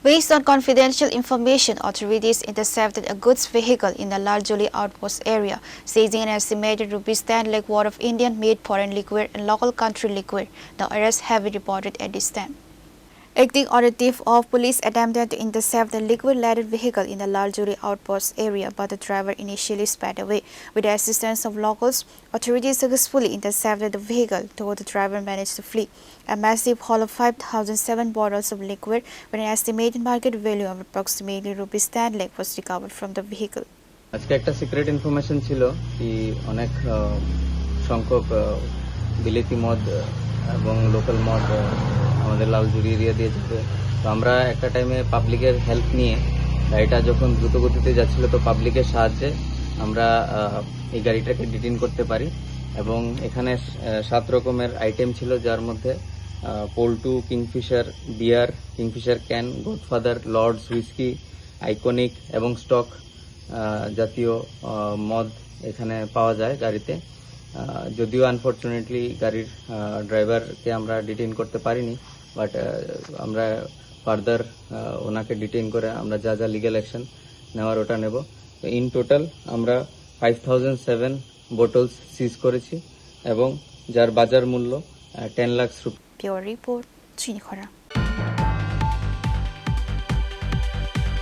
Based on confidential information, authorities intercepted a goods vehicle in the Larjoli outpost area, seizing an estimated ₹10 lakh worth of Indian-made foreign liquor and local country liquor. The arrest have been reported at this time. Acting on a tip of police attempted to intercept the liquid-laden vehicle in the Larjoli outpost area, but the driver initially sped away. With the assistance of locals, authorities successfully intercepted the vehicle, though the driver managed to flee. A massive haul of 5,007 bottles of liquid with an estimated market value of approximately ₹10 lakh was recovered from the vehicle. আজকে একটা secret information ছিল কি অনেক সংখ্যক বিলেতি মদ এবং local মদ আমাদের লালজুড়ি এরিয়া দিয়ে যাবে। তো আমরা একটা টাইমে পাবলিকের হেল্প নিয়ে গাড়িটা যখন দ্রুত গতিতে যাচ্ছিল, তো পাবলিকের সাহায্যে আমরা এই গাড়িটাকে ডিটেইন করতে পারি এবং এখানে 7 রকমের আইটেম ছিল, যার মধ্যে পোল্টু, Kingfisher beer, Kingfisher can, Godfather, Lords whisky, iconic এবং স্টক জাতীয় মদ এখানে পাওয়া যায় গাড়িতে। যদিও আনফরচুনেটলি গাড়ির ড্রাইভারকে আমরা ডিটেইন করতে পারিনি, বাট আমরা ফার্দার ওনাকে ডিটেইন করে আমরা যা যা লিগ্যাল অ্যাকশন নেওয়ার ওটা নেব। তো ইন টোটাল আমরা 5007 বোটলস সিজ করেছি এবং যার বাজার মূল্য 10 লাখ। Pure Report, Chinikhara.